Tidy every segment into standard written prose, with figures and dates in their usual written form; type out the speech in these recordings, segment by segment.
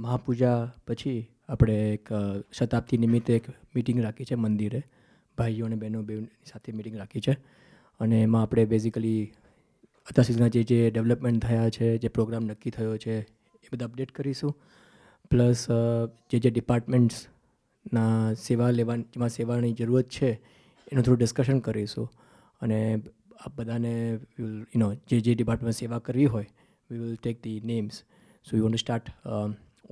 મહાપૂજા પછી આપણે એક શતાબ્દી નિમિત્તે એક મિટિંગ રાખી છે મંદિરે, ભાઈઓ અને બહેનો બેની સાથે મિટિંગ રાખી છે. અને એમાં આપણે બેઝિકલી અત્યાર સુધીના જે ડેવલપમેન્ટ થયા છે, જે પ્રોગ્રામ નક્કી થયો છે એ બધા અપડેટ કરીશું. પ્લસ જે ડિપાર્ટમેન્ટ્સના જેમાં સેવાની જરૂરત છે એનું થોડું ડિસ્કશન કરીશું. અને આ બધાને જે ડિપાર્ટમેન્ટ સેવા કરવી હોય, we will take the names. So we want to start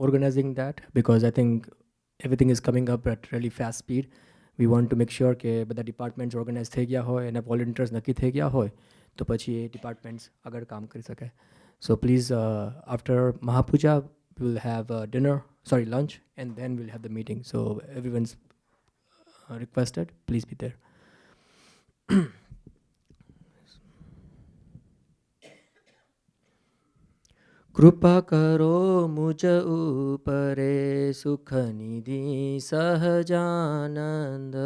organizing that because I think everything is coming up at really fast speed. We want to make sure કે બધા ડિપાર્ટમેન્ટ્સ ઓર્ગેનાઇઝ થઈ ગયા હોય અને volunteers નક્કી થઈ ગયા હોય તો પછી એ ડિપાર્ટમેન્ટ્સ આગળ કામ કરી શકે. So please after Mahapuja we will have lunch, and then we'll have the meeting. So everyone's requested, please be there. કૃપા કરો મુજ ઉપરે સુખ નિધિ સહજાનંદ,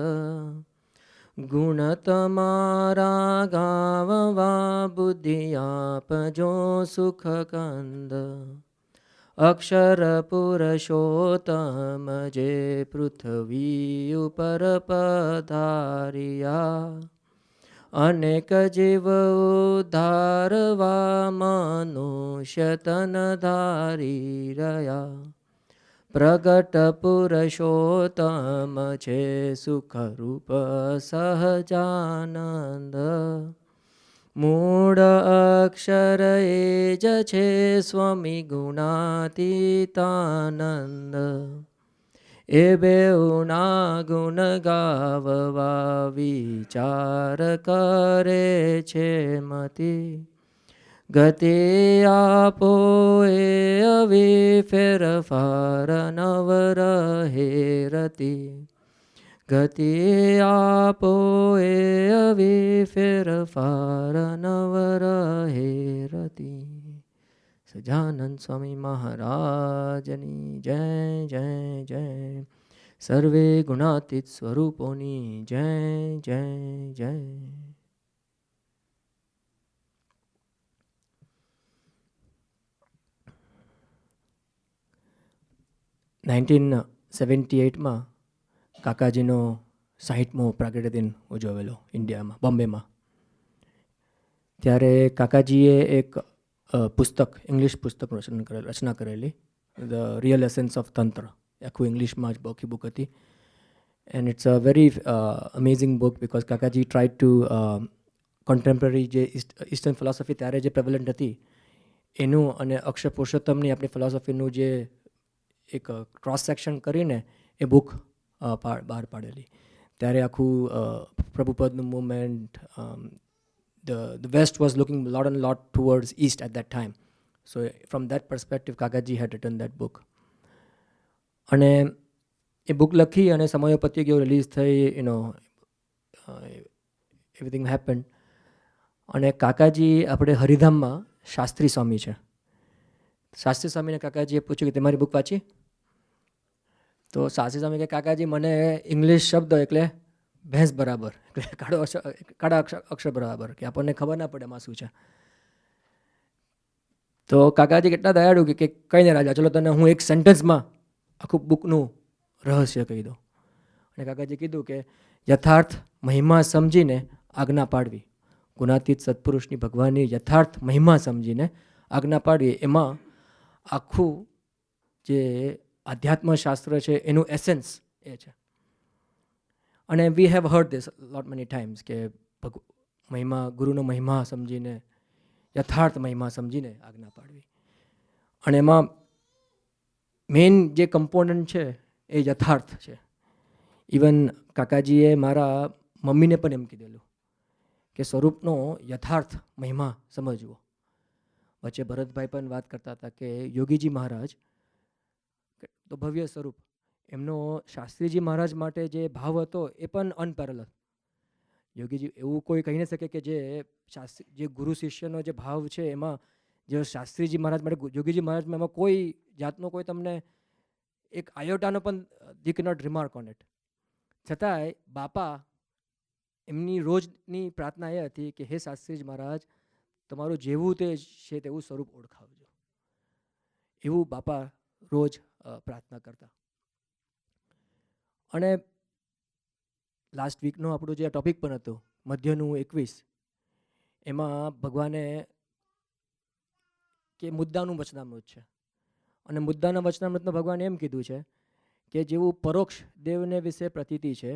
ગુણ તમારા ગાવવા બુદ્ધિ આપજો સુખ કંદ. અક્ષર પુરુષોત્તમ જે પૃથ્વી ઉપર પધાર્યા, અનેક જીવ ઉદ્ધારવા મનુષ્ય તન ધારી રહ્યા. પ્રગટ પુરુષોત્તમ છે સુખરૂપ સહજાનંદ, મૂળ અક્ષર એ જ છે સ્વામી ગુણાતીતાનંદ. એ બેઉના ગુણ ગાવવા વિચાર કરે છે મતિ, ગતિ આપો એ અવિ ફેરફાર નવ રહે રતિ. ગતિ આપો એ અવિ ફેરફાર નવ રહે રતિ. સજાનંદ સ્વામી મહારાજની જય જય જય. સર્વે ગુણાતીત સ્વરૂપોની જય જય જય. 1978 કાકાજીનો 60મો પ્રાગટ્ય દિન ઉજવેલો ઇન્ડિયામાં, બોમ્બેમાં. ત્યારે કાકાજીએ એક પુસ્તક, ઇંગ્લિશ પુસ્તકનું રચના કરેલી, ધ રિયલ એસેન્સ ઓફ તંત્ર. આખું ઇંગ્લિશમાં જ આખી બુક હતી. And it's a very amazing book because Kakaji try to contemporary જે ઇસ્ટર્ન ફિલોસોફી ત્યારે જે પ્રેવલન્ટ હતી એનું અને અક્ષર પુરુષોત્તમની આપણી ફિલોસોફીનું જે એક ક્રોસ સેક્શન કરીને એ બુક બહાર પાડેલી. ત્યારે આખું પ્રભુપદનું movement, the West was looking a lot towards East at that time. So from that perspective, Kakaji had written that book. અને એ બુક લખી અને સમયો પતી ગયો, રિલીઝ થઈ, એવરીથિંગ હેપન. અને કાકાજી આપણે હરિધામમાં શાસ્ત્રી સ્વામી છે. શાસ્ત્રી સ્વામીને કાકાજીએ પૂછ્યું કે તમારી બુક વાંચી? તો શાસ્ત્રી સ્વામી કે કાકાજી મને ઇંગ્લિશ શબ્દ એટલે ભેંસ બરાબર, એટલે કાળા અક્ષર બરાબર, કે આપણને ખબર ના પડે એમાં શું છે. તો કાકાજી કેટલા દયાળુ કે કંઈ નહીં રાજા, ચલો તને હું એક સેન્ટેન્સમાં આખું બુકનું રહસ્ય કહી દઉં. અને કાકાજી કીધું કે યથાર્થ મહિમા સમજીને આજ્ઞા પાડવી, ગુણાતીત સત્પુરુષની ભગવાનની યથાર્થ મહિમા સમજીને આજ્ઞા પાડવી, એમાં આખું જે આધ્યાત્મશાસ્ત્ર છે એનું એસેન્સ એ છે. અને we have heard this lot many times કે મહિમા, ગુરુનો મહિમા સમજીને, યથાર્થ મહિમા સમજીને આજ્ઞા પાડવી. અને એમાં મેઇન જે કમ્પોનન્ટ છે એ યથાર્થ છે. ઇવન કાકાજીએ મારા મમ્મીને પણ એમ કીધેલું કે સ્વરૂપનો યથાર્થ મહિમા સમજવો. વચ્ચે ભરતભાઈ પણ વાત કરતા હતા કે યોગીજી મહારાજ તો ભવ્ય સ્વરૂપ, એમનો શાસ્ત્રીજી મહારાજ માટે જે ભાવ હતો એ પણ અનપેરેલલ. યોગીજી એવું કોઈ કહી ન શકે કે જે ગુરુ શિષ્યનો જે ભાવ છે એમાં જે શાસ્ત્રીજી મહારાજ માટે યોગીજી મહારાજમાં એમાં કોઈ જાતનો કોઈ તમને એક આયોટાનો પણ the cannot remark on it. છતાંય બાપા એમની રોજની પ્રાર્થના એ હતી કે હે શાસ્ત્રીજી મહારાજ, તમારું જેવું તે છે તેવું સ્વરૂપ ઓળખાવજો. એવું બાપા રોજ પ્રાર્થના કરતા. અને લાસ્ટ વીકનો આપણું જે ટોપિક પણ હતું મધ્યનું 21, એમાં ભગવાને કે મુદ્દાનું વચનામૃત છે, અને મુદ્દાના વચનામૃતમાં ભગવાને એમ કીધું છે કે જેવું પરોક્ષ દેવને વિશે પ્રતીતિ છે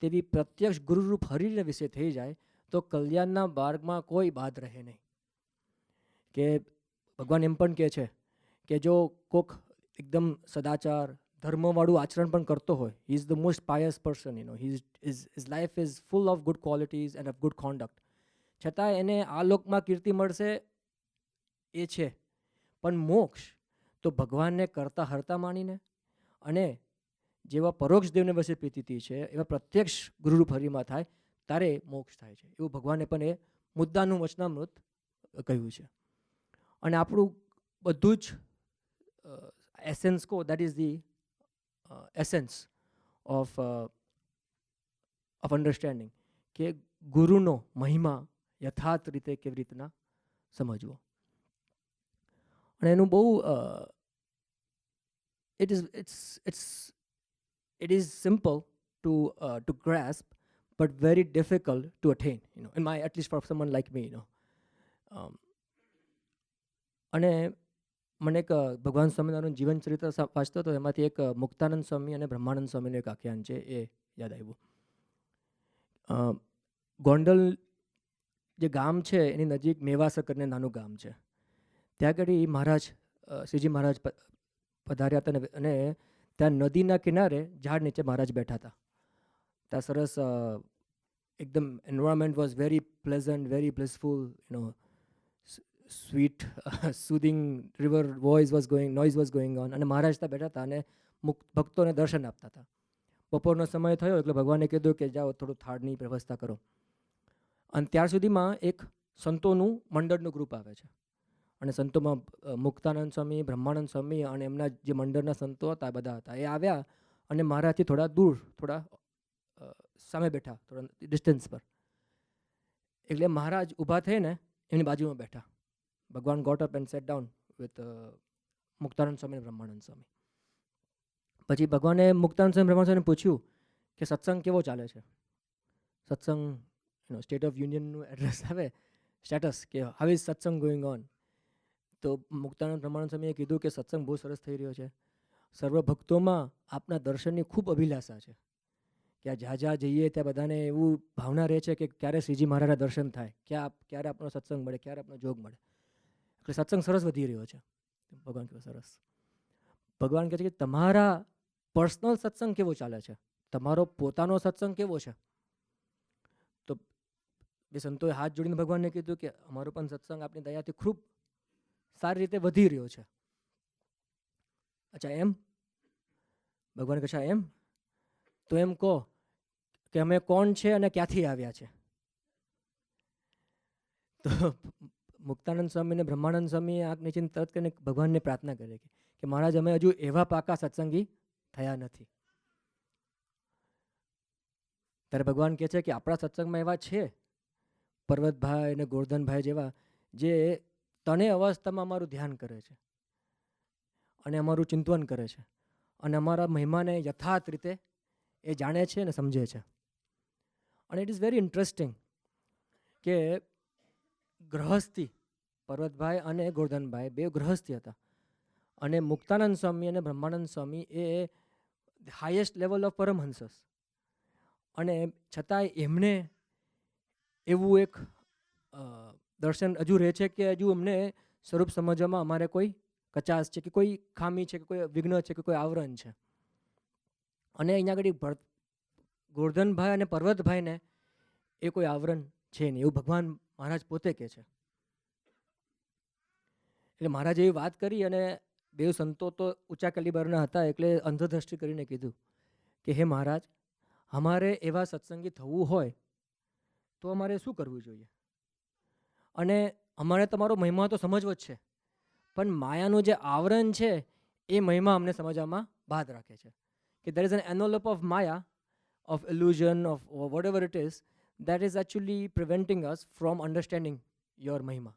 તેવી પ્રત્યક્ષ ગુરુરૂપ હરિને વિશે થઈ જાય તો કલ્યાણના માર્ગમાં કોઈ બાદ રહે નહીં. કે ભગવાન એમ પણ કહે છે કે જો કોક એકદમ સદાચાર ધર્મવાળું આચરણ પણ કરતો હોય, he is the most pious person, his life is full of good qualities and of good conduct, છતાં એને આ લોકમાં કીર્તિ મળશે એ છે, પણ મોક્ષ તો ભગવાનને કરતા હરતા માનીને અને જેવા પરોક્ષ દેવને વસે પ્રીતિથી છે એવા પ્રત્યક્ષ ગુરુરૂપ હરિમાં થાય ત્યારે મોક્ષ થાય છે, એવું ભગવાને પણ એ મુદ્દાનું વચનામૃત કહ્યું છે. અને આપણું બધું જ એસેન્સ કહો, that is the essence of understanding, કે ગુરુનો મહિમા યથાર્થ રીતે કેવી રીતના સમજવો. અને એનું બહુ it is simple to grasp but very difficult to attain, in my, at least for someone like me, અને મને એક ભગવાન સ્વામિનારાયણનું જીવન ચરિત્ર વાંચતો હતો, એમાંથી એક મુક્તાનંદ સ્વામી અને બ્રહ્માનંદ સ્વામીનું એક આખ્યાન છે એ યાદ આવ્યું. ગોંડલ જે ગામ છે એની નજીક મેવાસર કરીને નાનું ગામ છે, ત્યાં આગળ મહારાજ શ્રીજી મહારાજ પધાર્યા હતા, અને ત્યાં નદીના કિનારે ઝાડ નીચે મહારાજ બેઠા હતા. ત્યાં સરસ એકદમ environment was very pleasant, very blissful, sweet soothing river noise was going on, અને મહારાજ ત્યાં બેઠા હતા અને ભક્તોને દર્શન આપતા હતા. બપોરનો સમય થયો એટલે ભગવાને કીધું કે જાઓ થોડું થાળની વ્યવસ્થા કરો. અને ત્યાર સુધીમાં એક સંતોનું મંડળનું ગ્રુપ આવે છે, અને સંતોમાં મુક્તાનંદ સ્વામી, બ્રહ્માનંદ સ્વામી અને એમના જે મંડળના સંતો હતા બધા હતા. એ આવ્યા અને મહારાજથી થોડા દૂર, થોડા સામે બેઠા, થોડા ડિસ્ટન્સ પર. એટલે મહારાજ ઊભા થઈને એમની બાજુમાં બેઠા. Bhagwan got up and sat down with Muktanand Swami અને બ્રહ્માનંદ સ્વામી. પછી ભગવાને મુક્તાનંદ સ્વામી બ્રહ્માનંદ સ્વામીને પૂછ્યું કે સત્સંગ કેવો ચાલે છે. સત્સંગ સ્ટેટ ઓફ યુનિયનનું એડ્રેસ આવે, સ્ટેટસ, કે હાઉ ઇઝ સત્સંગ ગોઈંગ ઓન. તો મુક્તાનંદ બ્રહ્માનંદ સ્વામીએ કીધું કે સત્સંગ બહુ સરસ થઈ રહ્યો છે, સર્વ ભક્તોમાં આપના દર્શનની ખૂબ અભિલાષા છે, કે આ જ્યાં જઈએ ત્યાં બધાને એવું ભાવના રહે છે કે ક્યારે શ્રીજી મહારાજના દર્શન થાય, ક્યારે આપણો સત્સંગ મળે, ક્યારે આપણો જોગ મળે. એટલે સત્સંગ સરસ વધી રહ્યો છે. ભગવાન કહે સરસ. ભગવાન કહે છે કે તમારા પર્સનલ સત્સંગ કેવો ચાલે છે, તમારો પોતાનો સત્સંગ કેવો છે. તો બે સંતોએ હાથ જોડીને ભગવાનને કીધું કે અમારો પણ સત્સંગ આપની દયાથી ખૂબ સારી રીતે વધી રહ્યો છે. અચ્છા એમ? ભગવાન કહે એમ? તો એમ કહો કે અમે કોણ છે અને ક્યાંથી આવ્યા છે. તો મુક્તાનંદ સ્વામી અને બ્રહ્માનંદ સ્વામીએ આંખ નીચે તરત કરીને ભગવાનને પ્રાર્થના કરી કે મહારાજ અમે હજુ એવા પાકા સત્સંગી થયા નથી. ત્યારે ભગવાન કહે છે કે આપણા સત્સંગમાં એવા છે પર્વતભાઈ અને ગોરધનભાઈ જેવા, જે તને અવસ્થામાં અમારું ધ્યાન કરે છે અને અમારું ચિંતન કરે છે અને અમારા મહિમાને યથાર્થ રીતે એ જાણે છે અને સમજે છે. અને ઇટ ઇઝ વેરી ઇન્ટરેસ્ટિંગ કે ગ્રહસ્થી, પર્વતભાઈ અને ગોરધનભાઈ બે ગ્રહસ્થી હતા, અને મુક્તાનંદ સ્વામી અને બ્રહ્માનંદ સ્વામી એ હાઈએસ્ટ લેવલ ઓફ પરમહંસસ, અને છતાંય એમને એવું એક દર્શન હજુ રહે છે કે હજુ અમને સ્વરૂપ સમજવામાં અમારે કોઈ કચાશ છે, કે કોઈ ખામી છે, કે કોઈ વિઘ્ન છે, કે કોઈ આવરણ છે. અને અહીંયા આગળ ગોરધનભાઈ અને પર્વતભાઈને એ કોઈ આવરણ છે નહીં, એવું ભગવાન મહારાજ પોતે કહે છે. એટલે મહારાજે એવી વાત કરી, અને બે સંતો તો ઊંચા કલિબરના હતા, એટલે અંધદ્રષ્ટિ કરીને કીધું કે હે મહારાજ, અમારે એવા સત્સંગી થવું હોય તો અમારે શું કરવું જોઈએ. અને અમારે તમારો મહિમા તો સમજવો જ છે, પણ માયાનું જે આવરણ છે એ મહિમા અમને સમજવામાં બાદ રાખે છે. કે there is an envelope of maya, of illusion, of whatever it is, that is actually preventing us from understanding your મહિમા.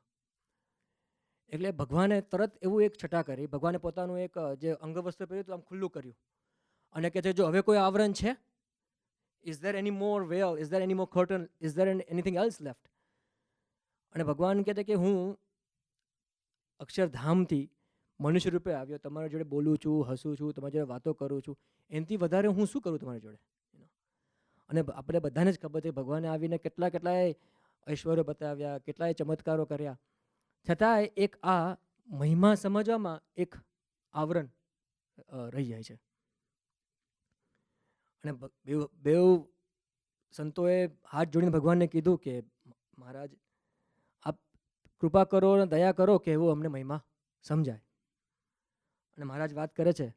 એટલે ભગવાને તરત એવું એક છટા કરી, ભગવાને પોતાનું એક જે અંગવસ્ત્ર પહેર્યું હતું આમ ખુલ્લું કર્યું અને કહે છે જો હવે કોઈ આવરણ છે, is there any more well, is there any more curtain, is there anything else left? અને ભગવાન કહે છે કે હું અક્ષરધામથી મનુષ્ય રૂપે આવ્યો, તમારા જોડે બોલું છું, હસું છું, તમારી જોડે વાતો કરું છું, એનાથી વધારે હું શું કરું તમારી જોડે? અને આપણે બધાને જ ખબર છે ભગવાને આવીને કેટલાય ઐશ્વર્ય બતાવ્યા, કેટલાય ચમત્કારો કર્યા, છતાંય એક આ મહિમા સમજવામાં એક આવરણ રહી જાય છે. અને બેઉ સંતોએ હાથ જોડીને ભગવાનને કીધું કે મહારાજ આપ કૃપા કરો અને દયા કરો કે એવું અમને મહિમા સમજાય. અને મહારાજ વાત કરે છે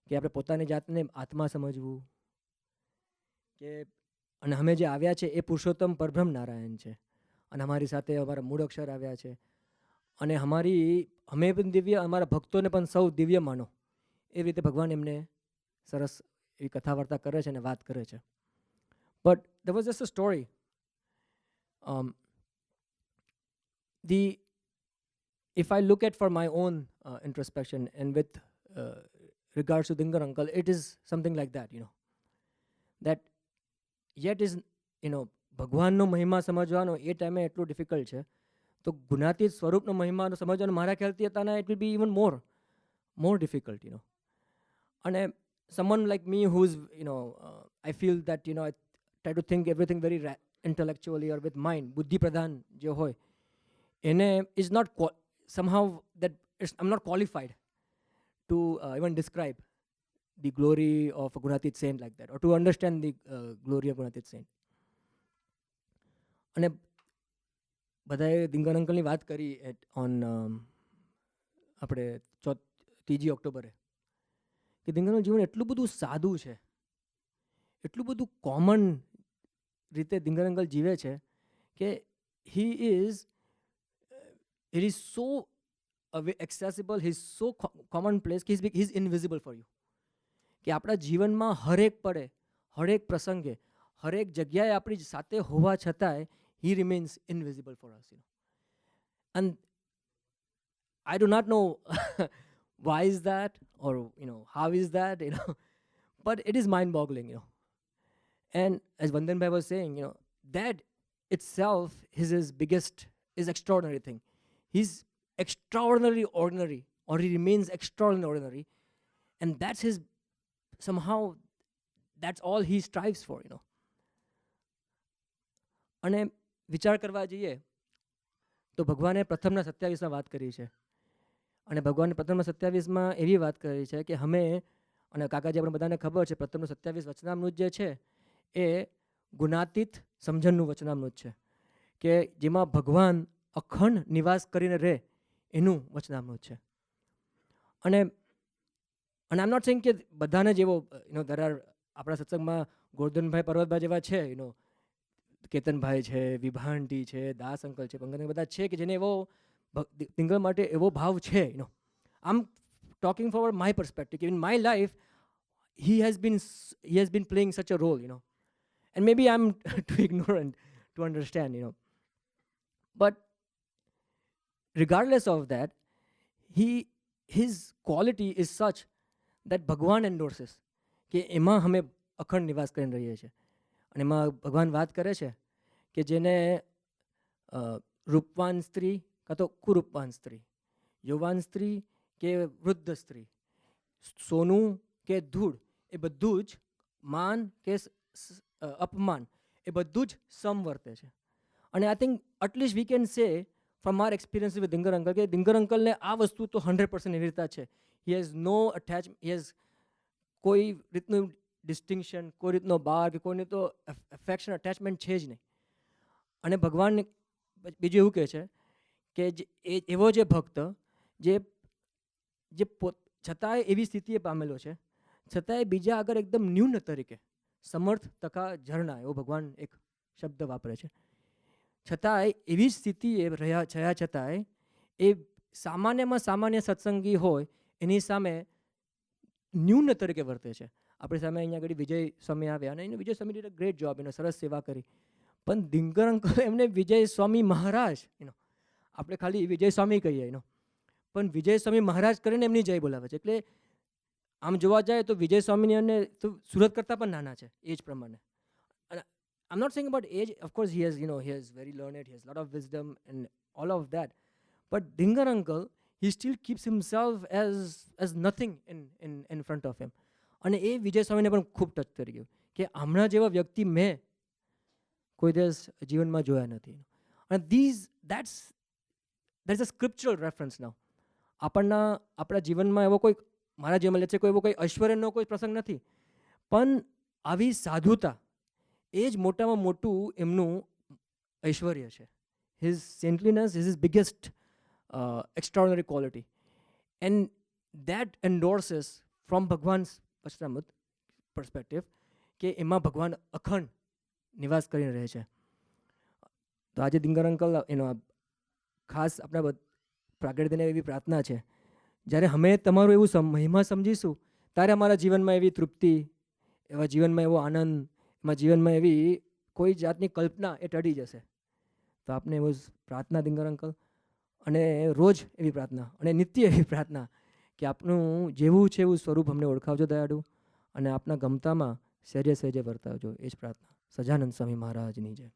કે આપણે પોતાની જાતને આત્મા સમજવું, કે અને અમે જે આવ્યા છે એ પુરુષોત્તમ પરબ્રહ્મ નારાયણ છે અને અમારી સાથે અમારા મૂળ અક્ષર આવ્યા છે અને અમે પણ દિવ્ય, અમારા ભક્તોને પણ સૌ દિવ્ય માનો. એ રીતે ભગવાન એમને સરસ એવી કથા વાર્તા કરે છે અને વાત કરે છે. But there was just a story. If I look at for my own introspection and with regards to Dingar uncle, it is something like that, that yet is, ભગવાનનો મહિમા સમજવાનો એ ટાઈમે એટલું ડિફિકલ્ટ છે, તો ગુણાતીત સ્વરૂપનો મહિમાનો સમજવાનો મારા ખ્યાલથી અત્યારના it will be even more difficult, અને someone like me who's, I feel that, I try to think everything very intellectually or with mind, બુદ્ધિ પ્રધાન જે હોય એને is not somehow that I'm not qualified to even describe the glory of a Gunatit saint like that, or to understand the glory of Gunatit saint. અને બધાએ દિંગર અંકલની વાત કરી on આપણે 3 ઓક્ટોબરે, કે દિંગરનું જીવન એટલું બધું સાદું છે, એટલું બધું કોમન રીતે દિંગર અંકલ જીવે છે કે it is so accessible, he is so commonplace કે he is invisible for you. કે આપણા જીવનમાં હરેક પળે, હરેક પ્રસંગે, હરેક જગ્યાએ આપણી સાથે હોવા છતાંય he remains invisible for us, and I do not know why is that, or how is that, but it is mind boggling, and as Vandan Bhai was saying, that itself is his biggest, is extraordinary thing. He's extraordinarily ordinary, or he remains extraordinarily ordinary, and that's his, somehow that's all he strives for, અને વિચાર કરવા જઈએ તો ભગવાને પ્રથમના 27માં વાત કરી છે, અને ભગવાને પ્રથમના 27માં એવી વાત કરી છે કે અમે, અને કાકાજી આપણે બધાને ખબર છે પ્રથમનું 27 વચનામૃત જે છે એ ગુણાતીત સમજણનું વચનામૃત છે, કે જેમાં ભગવાન અખંડ નિવાસ કરીને રહે એનું વચનામૃત છે. અને આઈ એમ નોટ સેઇંગ કે બધાને જેવો there are, આપણા સત્સંગમાં ગોરધનભાઈ પર્વતભાઈ જેવા છે, કેતનભાઈ છે, વિભાંટી છે, દાસ અંકલ છે, પંકજ બધા છે કે જેને એવો દિંગર માટે એવો ભાવ છે. આમ talking forward my perspective, in my life he has been playing such a role, and maybe I'm too ignorant to understand, but regardless of that, his quality is such that ભગવાન endorses કે એમાં અમે અખંડ નિવાસ કરીને રહીએ છીએ. અને એમાં ભગવાન વાત કરે છે કે જેને રૂપવાન સ્ત્રી કાં તો કુરૂપવાન સ્ત્રી, યુવાન સ્ત્રી કે વૃદ્ધ સ્ત્રી, સોનું કે ધૂળ, એ બધું જ માન કે અપમાન, એ બધું જ સમ વર્તે છે. અને I think at least we can say from our experience with Dingar uncle કે દિંગર અંકલને આ વસ્તુ તો 100% એવી રીતે છે. He has no he has કોઈ રીતનું ડિસ્ટિંક્શન, કોઈ રીતનો બાર કે કોઈને તો એફેક્શન અટેચમેન્ટ છે જ નહીં. અને ભગવાન બીજું એવું કહે છે કે એવો જે ભક્ત જે છતાંય એવી સ્થિતિએ પામેલો છે, છતાંય બીજા આગળ એકદમ ન્યૂન તરીકે સમર્થ તથા ઝરણા, એવો ભગવાન એક શબ્દ વાપરે છે, છતાંય એવી સ્થિતિએ રહ્યા છતાંય એ સામાન્યમાં સામાન્ય સત્સંગી હોય એની સામે ન્યૂન તરીકે વર્તે છે. આપણી સામે અહીંયા આગળ વિજય સ્વામી આવ્યા અને વિજય સ્વામી ડીડ અ ગ્રેટ જોબ, સરસ સેવા કરી, પણ દિંગર અંકલ એમને વિજય સ્વામી મહારાજ આપણે ખાલી વિજય સ્વામી કહીએ એનો, પણ વિજય સ્વામી મહારાજ કરીને એમની જય બોલાવે છે. એટલે આમ જોવા જાય તો વિજય સ્વામીની અને તો સુરત કરતાં પણ નાના છે એજ પ્રમાણે. અને I am not saying about age, of course he has very learned, he has lot of wisdom and all of that, but Dhingar uncle he still keeps himself as nothing in front of him. અને એ વિજય સ્વામીને પણ ખૂબ touch કરી ગયું કે હમણાં જેવા વ્યક્તિ મેં કોઈ દિવસ જીવનમાં જોયા નથી. અને દેટ્સ અ સ્ક્રિપ્ચરલ રેફરન્સ નાઉ. આપણા જીવનમાં એવો કોઈ, મારા જીવનમાં લે છે કોઈ એવો કોઈ ઐશ્વર્યનો કોઈ પ્રસંગ નથી, પણ આવી સાધુતા એ જ મોટામાં મોટું એમનું ઐશ્વર્ય છે. His saintliness is his biggest extraordinary quality, and that endorses from Bhagwan's Paschramut perspective કે એમાં ભગવાન અખંડ નિવાસ કરીને રહે છે. તો આજે દિંગર અંકલ એનો ખાસ આપણા પ્રાગટ્યને એવી પ્રાર્થના છે, જ્યારે અમે તમારું એવું મહિમા સમજીશું ત્યારે અમારા જીવનમાં એવી તૃપ્તિ, એવા જીવનમાં એવો આનંદ, એમાં જીવનમાં એવી કોઈ જાતની કલ્પના એ ટળી જશે. તો આપને એવું પ્રાર્થના દિંગર અંકલ, અને રોજ એવી પ્રાર્થના અને નિત્ય એવી પ્રાર્થના કે આપનું જેવું છે એવું સ્વરૂપ અમને ઓળખાવજો દયાળુ, અને આપના ગમતામાં સહેજે સહેજે વર્તાવજો. એ જ પ્રાર્થના. સજાનંદ સ્વામી મહારાજની જય.